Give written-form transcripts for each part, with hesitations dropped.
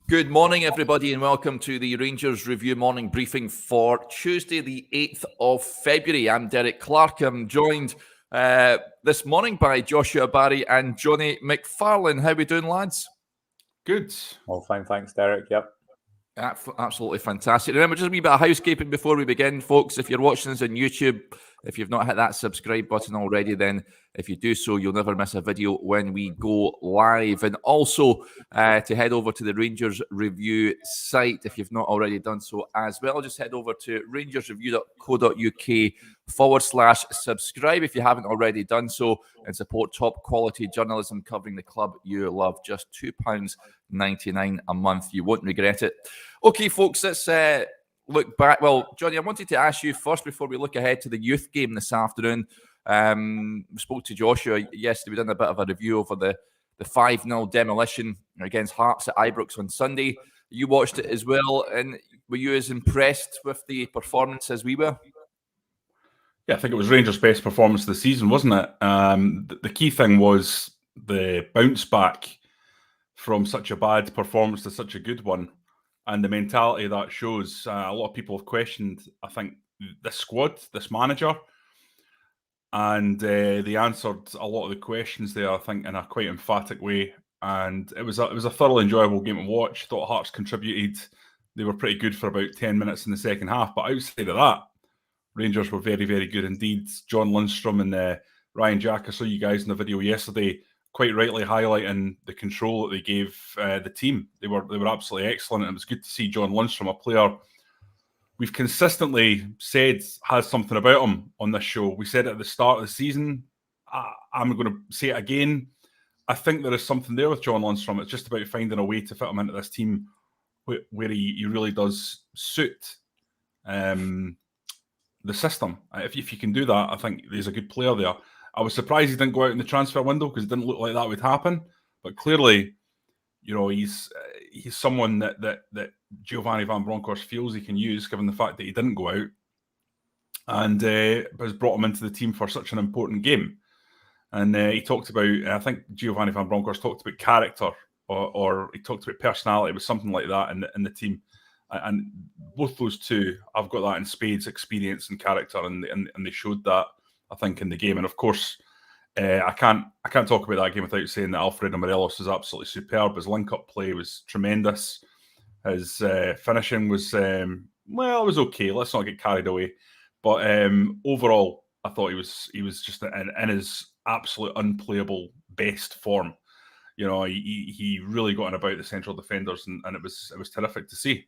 Good morning, everybody, and welcome to the Rangers Review morning briefing for Tuesday, the 8th of February. I'm Derek Clark. I'm joined this morning by Joshua Barry and Johnny McFarlane. How are we doing, lads? Good. All fine, thanks, Derek. Yep. Absolutely fantastic. Remember, just a wee bit of housekeeping before we begin, folks. If you're watching us on YouTube, if you've not hit that subscribe button already, then if you do so, you'll never miss a video when we go live. And also to head over to the Rangers Review site, if you've not already done so as well, just head over to rangersreview.co.uk/subscribe if you haven't already done so, and support top quality journalism covering the club you love. Just £2.99 a month. You won't regret it. Okay, folks, let's look back. Well, Johnny, I wanted to ask you first before we look ahead to the youth game this afternoon. We spoke to Joshua yesterday. We done a bit of a review over the 5-0 demolition against Hearts at Ibrox on Sunday. You watched it as well, and were you as impressed with the performance as we were? Yeah, I think it was Rangers' best performance of the season, wasn't it? The key thing was the bounce back from such a bad performance to such a good one, and the mentality that shows. A lot of people have questioned, I think, this squad, this manager, and they answered a lot of the questions there, I think, in a quite emphatic way. And it was a thoroughly enjoyable game to watch. Thought Hearts contributed. They were pretty good for about 10 minutes in the second half, but outside of that, Rangers were very, very good indeed. John Lundstrom and Ryan Jack, I saw you guys in the video yesterday, quite rightly highlighting the control that they gave the team. They were absolutely excellent, and it was good to see John Lundstrom, a player we've consistently said has something about him on this show. We said it at the start of the season. I'm going to say it again. I think there is something there with John Lundstrom. It's just about finding a way to fit him into this team where he really does suit the system. If you can do that, I think there's a good player there. I was surprised he didn't go out in the transfer window because it didn't look like that would happen. But clearly, you know, he's someone that Giovanni Van Bronckhorst feels he can use, given the fact that he didn't go out, and has brought him into the team for such an important game. And he talked about, I think Giovanni Van Bronckhorst talked about character, or he talked about personality. It was something like that in the team. And both those two, I've got that in spades, experience and character, and they showed that, I think, in the game. And of course, I can't talk about that game without saying that Alfredo Morelos was absolutely superb. His link-up play was tremendous. His finishing was, it was okay. Let's not get carried away. But overall, I thought he was just in his absolute unplayable best form. You know, he really got in about the central defenders, and it was terrific to see.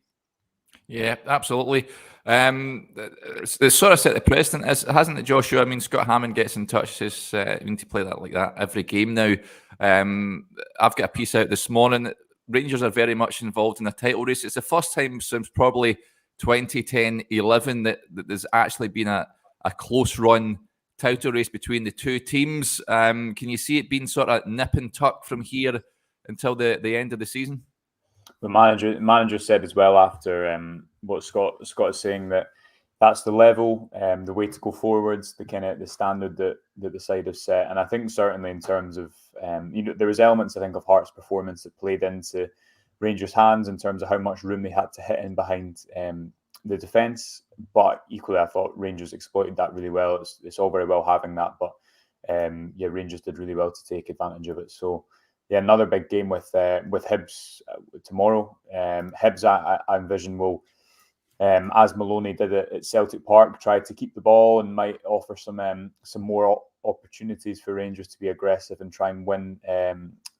Yeah, absolutely. It's sort of set the precedent, hasn't it, Joshua? I mean, Scott Hammond gets in touch, says we need to play that like that every game now. I've got a piece out this morning. Rangers are very much involved in the title race. It's the first time since probably 2010-11 that there's actually been a close run title race between the two teams. Can you see it being sort of nip and tuck from here until the end of the season? The manager said as well after what Scott is saying, that that's the level, the way to go forwards, the standard that the side have set. And I think certainly in terms of there was elements, I think, of Hearts' performance that played into Rangers' hands in terms of how much room they had to hit in behind the defence. But equally, I thought Rangers exploited that really well. It's all very well having that, but Rangers did really well to take advantage of it. So. Yeah, another big game with Hibs tomorrow. Hibs, I envision, will, as Maloney did at Celtic Park, try to keep the ball and might offer some more opportunities for Rangers to be aggressive and try and win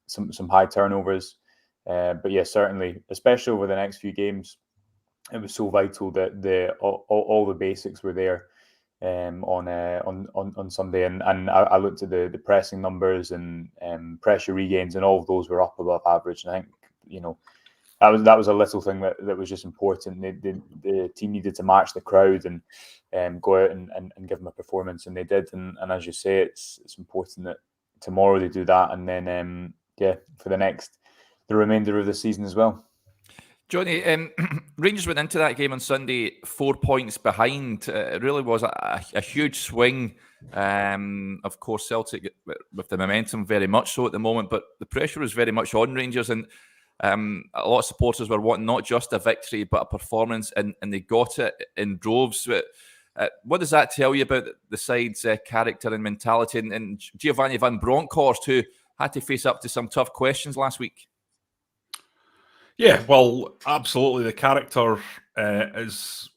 some high turnovers. But yeah, certainly, especially over the next few games, it was so vital that all the basics were there. On Sunday, and I looked at the pressing numbers and pressure regains, and all of those were up above average. And I think, you know, that was a little thing that was just important. The team needed to match the crowd and go out and give them a performance, and they did. And as you say, it's important that tomorrow they do that, and then for the remainder of the season as well. Johnny, Rangers went into that game on Sunday 4 points behind. It really was a huge swing. Of course, Celtic with the momentum very much so at the moment, but the pressure was very much on Rangers. And A lot of supporters were wanting not just a victory but a performance, and they got it in droves. What does that tell you about the side's character and mentality? And Giovanni van Bronckhorst, who had to face up to some tough questions last week. Yeah, well, absolutely. The character has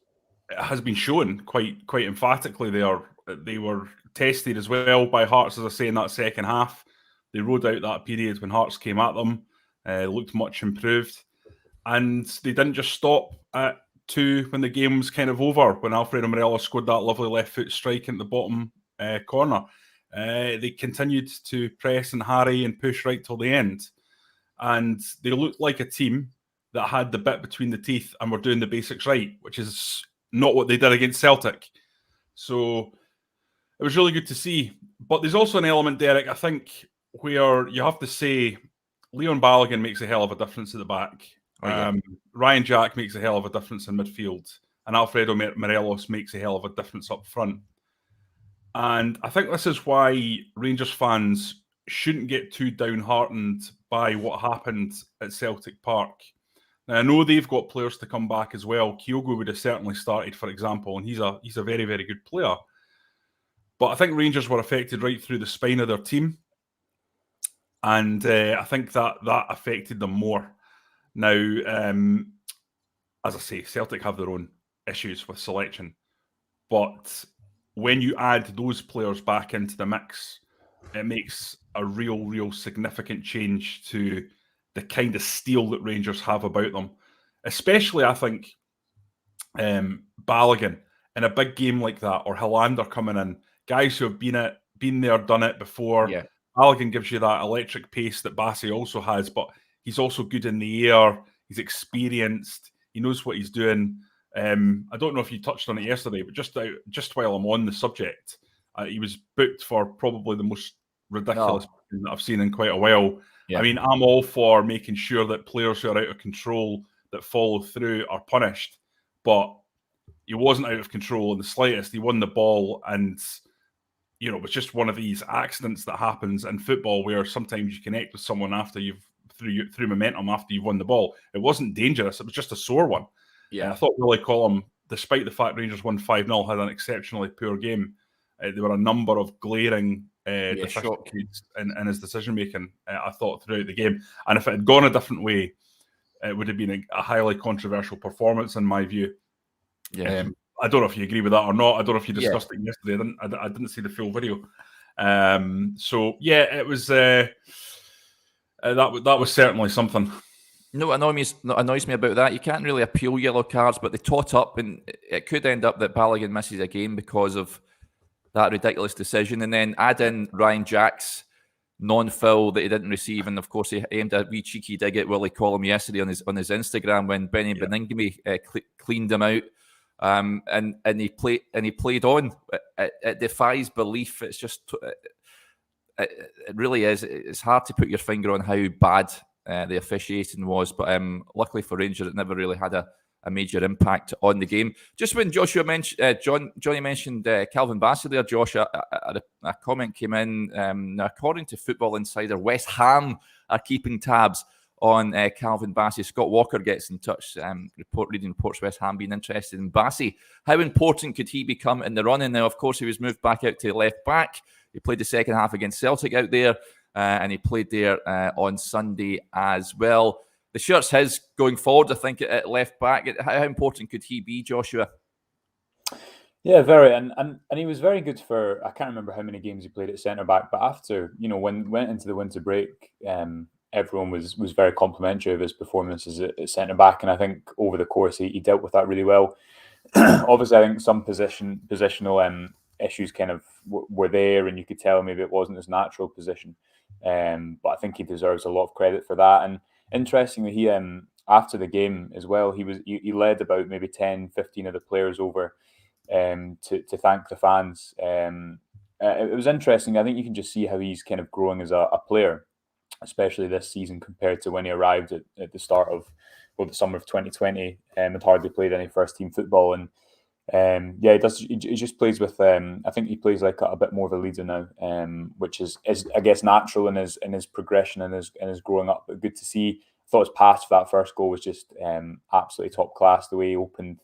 been shown quite emphatically. They were tested as well by Hearts, as I say, in that second half. They rode out that period when Hearts came at them, looked much improved, and they didn't just stop at 2 when the game was kind of over, when Alfredo Morelos scored that lovely left foot strike in the bottom corner. They continued to press and harry and push right till the end. And they looked like a team that had the bit between the teeth and were doing the basics right, which is not what they did against Celtic. So it was really good to see. But there's also an element, Derek, I think, where you have to say Leon Balogun makes a hell of a difference at the back. Ryan Jack makes a hell of a difference in midfield. And Alfredo Morelos makes a hell of a difference up front. And I think this is why Rangers fans shouldn't get too downhearted by what happened at Celtic Park. Now, I know they've got players to come back as well. Kyogo would have certainly started, for example, and he's a very, very good player. But I think Rangers were affected right through the spine of their team. And I think that affected them more. Now, as I say, Celtic have their own issues with selection. But when you add those players back into the mix, it makes a real significant change to the kind of steel that Rangers have about them. Especially, I think, Balogun in a big game like that, or Hilander coming in, guys who have been there, done it before. Yeah. Balogun gives you that electric pace that Bassey also has, but he's also good in the air. He's experienced. He knows what he's doing. I don't know if you touched on it yesterday, but just while I'm on the subject, he was booked for probably the most ridiculous thing that I've seen in quite a while. Yeah. I mean, I'm all for making sure that players who are out of control that follow through are punished, but he wasn't out of control in the slightest. He won the ball, and it was just one of these accidents that happens in football where sometimes you connect with someone after you've through momentum after you've won the ball. It wasn't dangerous. It was just a sore one. Yeah, and I thought Willie Collum, despite the fact Rangers won 5-0, had an exceptionally poor game. There were a number of glaring deficiencies in his decision making. I thought throughout the game, and if it had gone a different way, it would have been a highly controversial performance in my view. Yeah. I don't know if you agree with that or not. I don't know if you discussed it yesterday. I didn't see the full video. So yeah, it was that was certainly something. No, what annoys me about that, you can't really appeal yellow cards, but they tot up, and it could end up that Balogun misses a game because of that ridiculous decision. And then add in Ryan Jack's non-foul that he didn't receive, and of course he aimed a wee cheeky dig at Willie Collum yesterday on his Instagram when Benny Beningame cleaned him out. And he played on. It defies belief. It's just it really is. It's hard to put your finger on how bad the officiating was, but luckily for Rangers, it never really had a major impact on the game. Just when Johnny mentioned Calvin Bassey there, Josh, a comment came in. Now, according to Football Insider, West Ham are keeping tabs on Calvin Bassey. Scott Walker gets in touch, reading reports West Ham being interested in Bassey. How important could he become in the running? Now, of course, he was moved back out to left back. He played the second half against Celtic out there, and he played there on Sunday as well. The shirt's his going forward, I think, at left back. How important could he be, Joshua? Yeah, very, and he was very good for, I can't remember how many games he played at centre back, but after, when went into the winter break, everyone was very complimentary of his performances at centre-back, and I think over the course he dealt with that really well. Obviously, I think some positional issues kind of were there, and you could tell maybe it wasn't his natural position. But I think he deserves a lot of credit for that. And interestingly, he after the game as well, he led about maybe 10, 15 of the players over to thank the fans. It was interesting. I think you can just see how he's kind of growing as a player, especially this season compared to when he arrived at the start of the summer of 2020 and hardly played any first team football. And he does. He just plays with. I think he plays like a bit more of a leader now, which is I guess natural in his progression and his growing up. But good to see. I thought his pass for that first goal was just absolutely top class. The way he opened,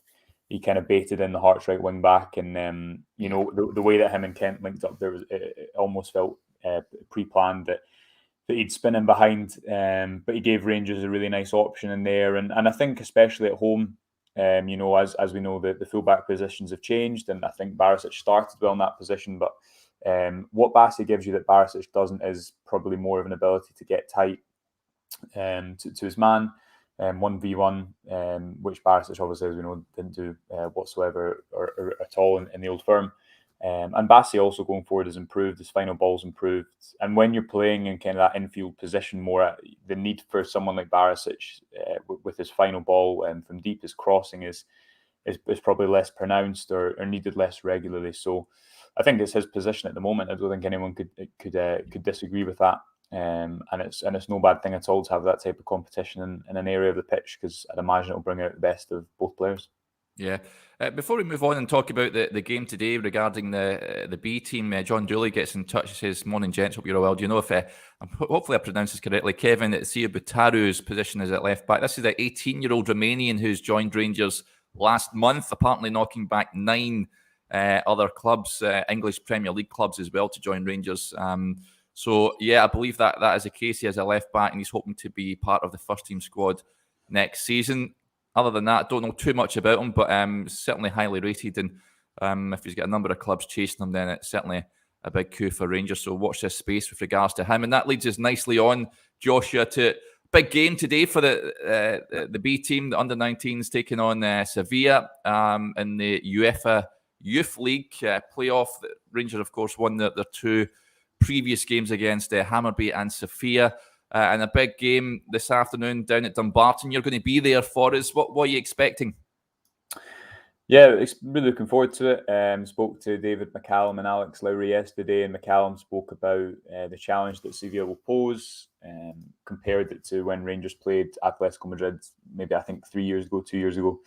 he kind of baited in the Hearts right wing back, and you know, the way that him and Kent linked up there was, it almost felt pre-planned that he'd spin in behind, but he gave Rangers a really nice option in there, and I think especially at home, you know, as we know, the fullback positions have changed, and I think Barisic started well in that position, but what Bassey gives you that Barisic doesn't is probably more of an ability to get tight to his man, 1v1, which Barisic obviously, as we know, didn't do whatsoever or at all in the old firm. And Bassey also going forward has improved, his final ball's improved. And when you're playing in kind of that infield position more, the need for someone like Barisic with his final ball from deep, his crossing is probably less pronounced or needed less regularly. So I think it's his position at the moment. I don't think anyone could disagree with that. And it's no bad thing at all to have that type of competition in an area of the pitch, because I'd imagine it'll bring out the best of both players. Yeah. Before we move on and talk about the game today regarding the B team, John Dooley gets in touch and says, "Morning, gents. Hope you're well. Do you know if hopefully I pronounced this correctly, Kevin Siabutaru's position is at left back? This is the 18-year-old Romanian who's joined Rangers last month, apparently knocking back 9 other clubs, English Premier League clubs as well, to join Rangers. So yeah, I believe that is the case. He has a left back, and he's hoping to be part of the first team squad next season. Other than that, I don't know too much about him, but certainly highly rated. And if he's got a number of clubs chasing him, then it's certainly a big coup for Rangers. So watch this space with regards to him. And that leads us nicely on, Joshua, to big game today for the B team, the under-19s taking on Sevilla in the UEFA Youth League playoff. Rangers, of course, won their 2 previous games against Hammarby and Sofia. And a big game this afternoon down at Dumbarton. You're going to be there for us. What are you expecting? Yeah, really looking forward to it. Spoke to David McCallum and Alex Lowry yesterday, and McCallum spoke about the challenge that Sevilla will pose, compared it to when Rangers played Atletico Madrid, maybe I think 2 years ago,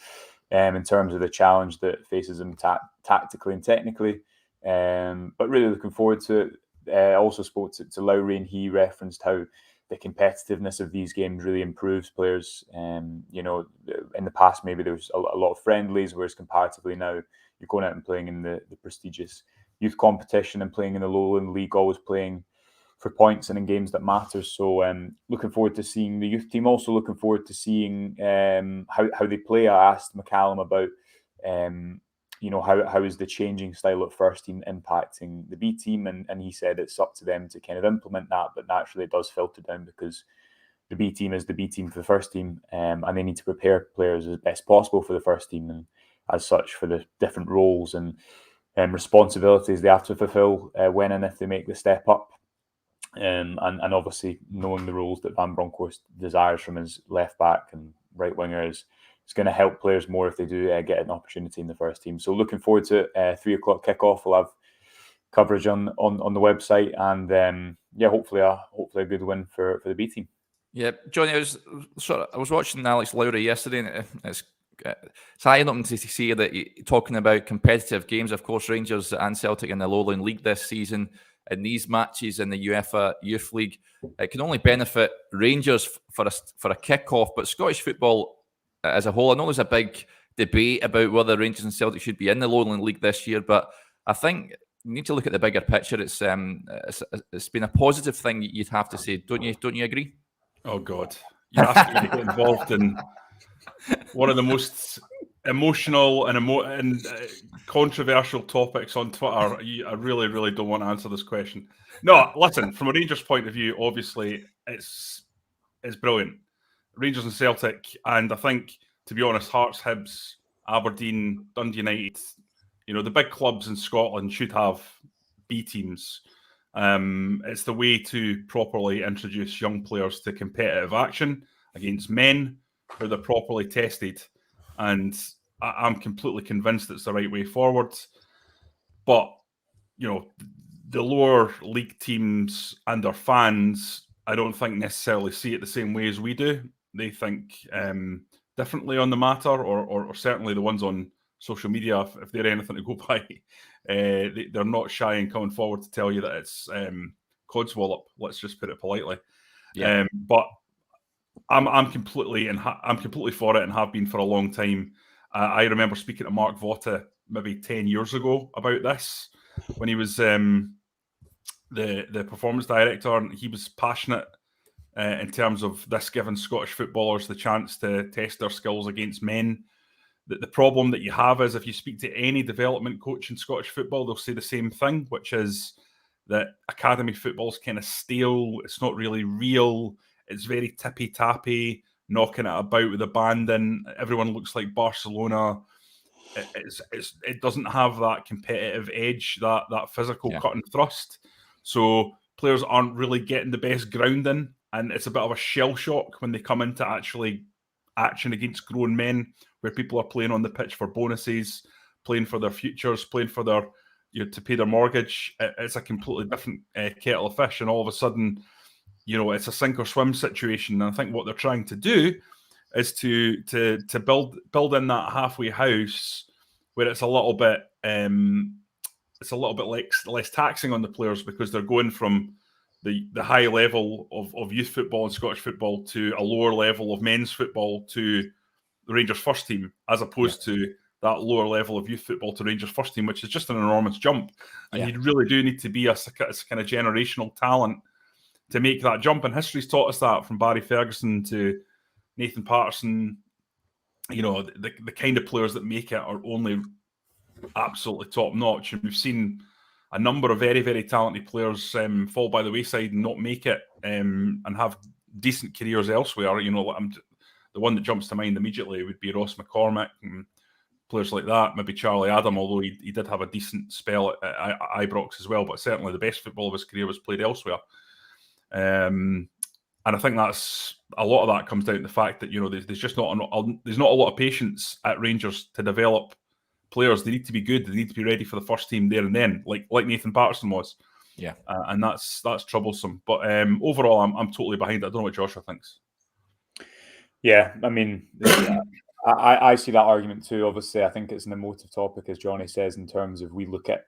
in terms of the challenge that faces them tactically and technically. But really looking forward to it. I also spoke to Lowry, and he referenced how the competitiveness of these games really improves players. You know, in the past, maybe there was a lot of friendlies, whereas comparatively now, you're going out and playing in the prestigious youth competition and playing in the Lowland League, always playing for points and in games that matter. So looking forward to seeing the youth team. Also looking forward to seeing how they play. I asked McCallum about you know, how is the changing style of first team impacting the B team, and he said it's up to them to kind of implement that, but naturally it does filter down because the B team is the B team for the first team, and they need to prepare players as best possible for the first team, and as such for the different roles and responsibilities they have to fulfill when and if they make the step up, and obviously knowing the roles that Van Bronckhorst desires from his left back and right winger is going to help players more if they do get an opportunity in the first team. So looking forward to it. 3 o'clock kickoff. We'll have coverage on the website, and yeah, hopefully a good win for the B team. Yeah, Johnny, I was watching Alex Lowry yesterday, and it's eye-opening to see that talking about competitive games. Of course, Rangers and Celtic in the Lowland League this season, and these matches in the UEFA Youth League, it can only benefit Rangers for a kick-off, but Scottish football as a whole, I know there's a big debate about whether Rangers and Celtic should be in the Lowland League this year, but I think you need to look at the bigger picture. It's been a positive thing, you'd have to say, don't you agree? Oh God, you're asking me to get involved in one of the most emotional and controversial topics on Twitter. I really, really don't want to answer this question. No, listen, from a Rangers point of view, obviously it's brilliant. Rangers and Celtic, and I think, to be honest, Hearts, Hibs, Aberdeen, Dundee United, you know, the big clubs in Scotland should have B teams. It's the way to properly introduce young players to competitive action against men where they're properly tested. And I'm completely convinced it's the right way forward. But, you know, the lower league teams and their fans, I don't think necessarily see it the same way as we do. They think differently on the matter, or certainly the ones on social media, if they're anything to go by, they're not shy in coming forward to tell you that it's codswallop. Let's just put it politely. Yeah. But I'm completely for it and have been for a long time. I remember speaking to Mark Votta maybe 10 years ago about this when he was the performance director, and he was passionate in terms of this giving Scottish footballers the chance to test their skills against men. The problem that you have is if you speak to any development coach in Scottish football, they'll say the same thing, which is that academy football's kind of stale. It's not really real. It's very tippy-tappy, knocking it about with abandon. Everyone looks like Barcelona. It doesn't have that competitive edge, that physical cut and thrust. So players aren't really getting the best grounding, and it's a bit of a shell shock when they come into actually action against grown men, where people are playing on the pitch for bonuses, playing for their futures, playing for their to pay their mortgage. It's a completely different kettle of fish, and all of a sudden, it's a sink or swim situation. And I think what they're trying to do is to build in that halfway house where it's a little bit less taxing on the players, because they're going from the high level of youth football and Scottish football to a lower level of men's football to the Rangers first team, as opposed to that lower level of youth football to Rangers first team, which is just an enormous jump. And you really do need to be a kind of generational talent to make that jump. And history's taught us that, from Barry Ferguson to Nathan Patterson. The kind of players that make it are only absolutely top notch. And we've seen a number of very, very talented players fall by the wayside and not make it and have decent careers elsewhere. The one that jumps to mind immediately would be Ross McCormick and players like that. Maybe Charlie Adam, although he did have a decent spell at Ibrox as well, but certainly the best football of his career was played elsewhere. And I think that's a lot of that comes down to the fact that there's just not a lot of patience at Rangers to develop players. They need to be good. They need to be ready for the first team there and then, like Nathan Patterson was. Yeah, and that's troublesome. But overall, I'm totally behind it. I don't know what Joshua thinks. Yeah, I mean, I see that argument too. Obviously, I think it's an emotive topic, as Johnny says, in terms of we look at,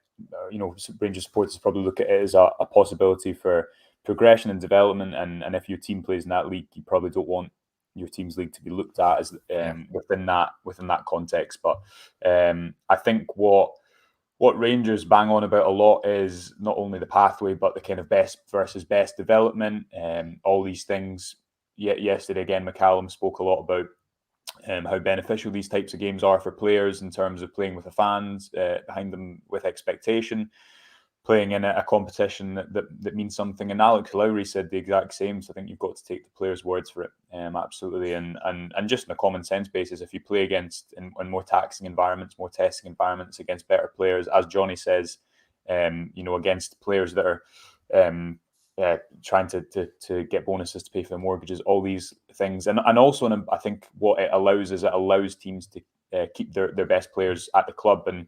Rangers supporters probably look at it as a possibility for progression and development. And if your team plays in that league, you probably don't want your team's league to be looked at as within that context. But I think what Rangers bang on about a lot is not only the pathway, but the kind of best versus best development, all these things. Yesterday, again, McCallum spoke a lot about how beneficial these types of games are for players in terms of playing with the fans behind them with expectation, playing in a competition that means something. And Alex Lowry said the exact same. So I think you've got to take the players' words for it, absolutely. And just on a common sense basis, if you play against in more taxing environments, more testing environments against better players, as Johnny says, against players that are trying to get bonuses to pay for their mortgages, all these things, and also, I think what it allows is it allows teams to keep their best players at the club. And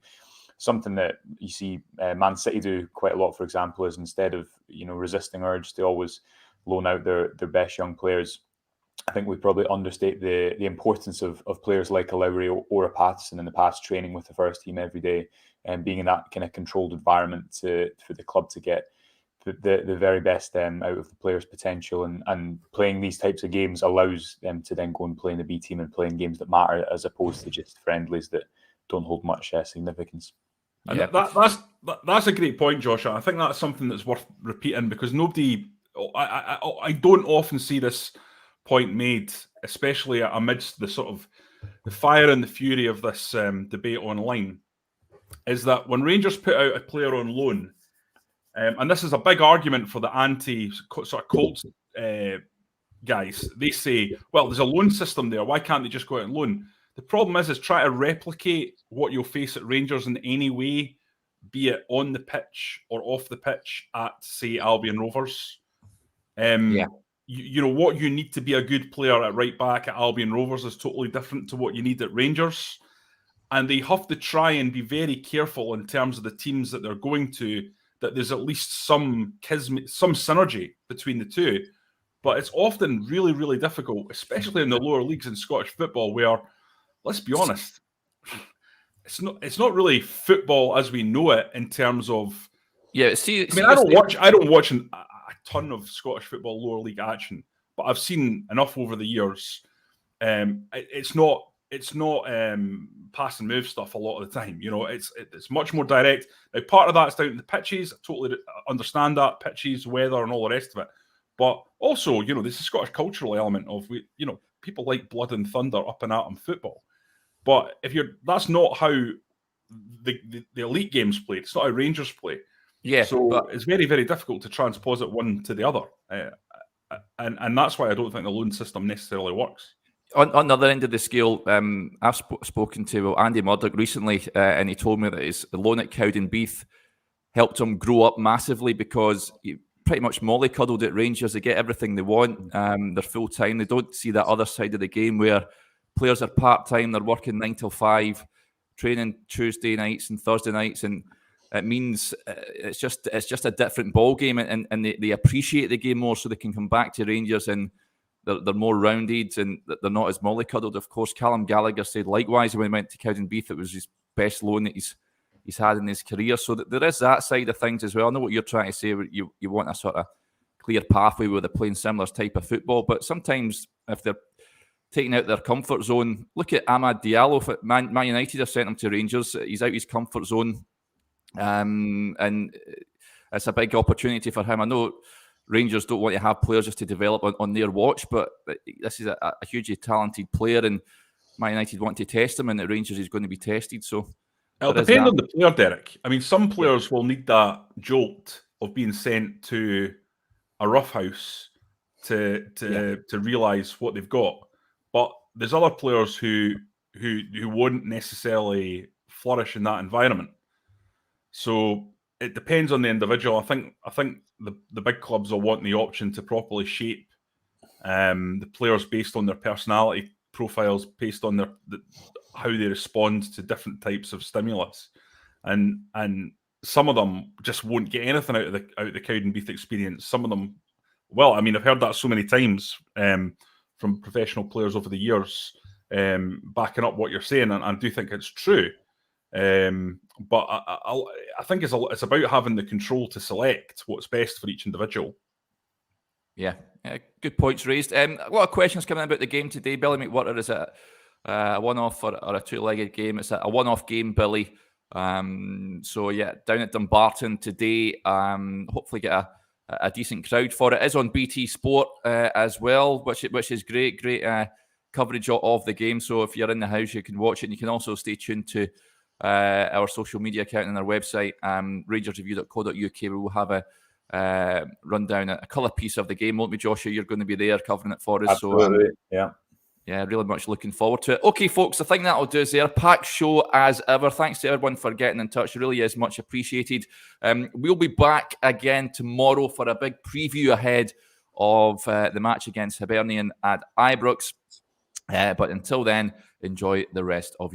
something that you see Man City do quite a lot, for example, is instead of resisting urge to always loan out their best young players, I think we probably understate the importance of players like a Lowry or a Patterson in the past, training with the first team every day and being in that kind of controlled environment for the club to get the very best out of the players' potential, and playing these types of games allows them to then go and play in the B team and play in games that matter, as opposed to just friendlies that don't hold much significance. And that's a great point, Joshua. I think that's something that's worth repeating, because I don't often see this point made, especially amidst the sort of the fire and the fury of this debate online, is that when Rangers put out a player on loan, and this is a big argument for the anti sort of Colts guys. They say, well, there's a loan system there. Why can't they just go out and loan? The problem is try to replicate what you'll face at Rangers in any way, be it on the pitch or off the pitch at, say, Albion Rovers. What you need to be a good player at right back at Albion Rovers is totally different to what you need at Rangers. And they have to try and be very careful in terms of the teams that they're going to, that there's at least some synergy between the two. But it's often really, really difficult, especially in the lower leagues in Scottish football, where, let's be honest, it's not really football as we know it in terms of. Yeah, I don't watch a ton of Scottish football lower league action, but I've seen enough over the years. It's not pass and move stuff a lot of the time. It's much more direct. Now, part of that's down to the pitches. I totally understand that, pitches, weather, and all the rest of it. But also, there's a Scottish cultural element of people like blood and thunder, up and at 'em football. But that's not how the elite games play. It's not how Rangers play. Yeah. So it's very, very difficult to transpose it one to the other. And that's why I don't think the loan system necessarily works. On the other end of the scale, I've spoken to Andy Murdoch recently, and he told me that his loan at Cowdenbeath helped him grow up massively, because he pretty much mollycoddled at Rangers. They get everything they want. They're full-time. They don't see that other side of the game where players are part-time. They're working 9 till 5, training Tuesday nights and Thursday nights, and it means it's just a different ball game, and they appreciate the game more, so they can come back to Rangers and they're more rounded and they're not as mollycoddled. Of course, Callum Gallagher said likewise when he went to Cowdenbeath. It was his best loan that he's had in his career. So there is that side of things as well. I know what you're trying to say. You want a sort of clear pathway where they're playing similar type of football, but sometimes if they're taking out their comfort zone, look at Amad Diallo. Man United have sent him to Rangers. He's out his comfort zone. And it's a big opportunity for him. I know Rangers don't want to have players just to develop on their watch, but this is a hugely talented player, and Man United want to test him, and at Rangers he's going to be tested. So it'll depend on the player, Derek. I mean, some players will need that jolt of being sent to a roughhouse to realise what they've got. But there's other players who won't necessarily flourish in that environment. So it depends on the individual. I think the big clubs will want the option to properly shape the players based on their personality profiles, based on how they respond to different types of stimulus, and some of them just won't get anything out of the Cowdenbeath experience. Some of them, well, I mean, I've heard that so many times from professional players over the years, backing up what you're saying, and I do think it's true. But I think it's about having the control to select what's best for each individual. Yeah, good points raised. A lot of questions coming in about the game today. Billy McWhirter, is it a one-off or a two-legged game? It's a one-off game, Billy. So yeah, down at Dumbarton today. Hopefully get a decent crowd for it. It is on BT Sport as well, which is great coverage of the game. So if you're in the house, you can watch it, and you can also stay tuned to our social media account and our website, rangersreview.co.uk, where we'll have a rundown, a colour piece of the game, won't we, Joshua? You're going to be there covering it for us. Absolutely. So, yeah, really much looking forward to it. Okay, folks, I think that'll do us there. Packed show as ever. Thanks to everyone for getting in touch. It really is much appreciated. We'll be back again tomorrow for a big preview ahead of the match against Hibernian at Ibrox. But until then, enjoy the rest of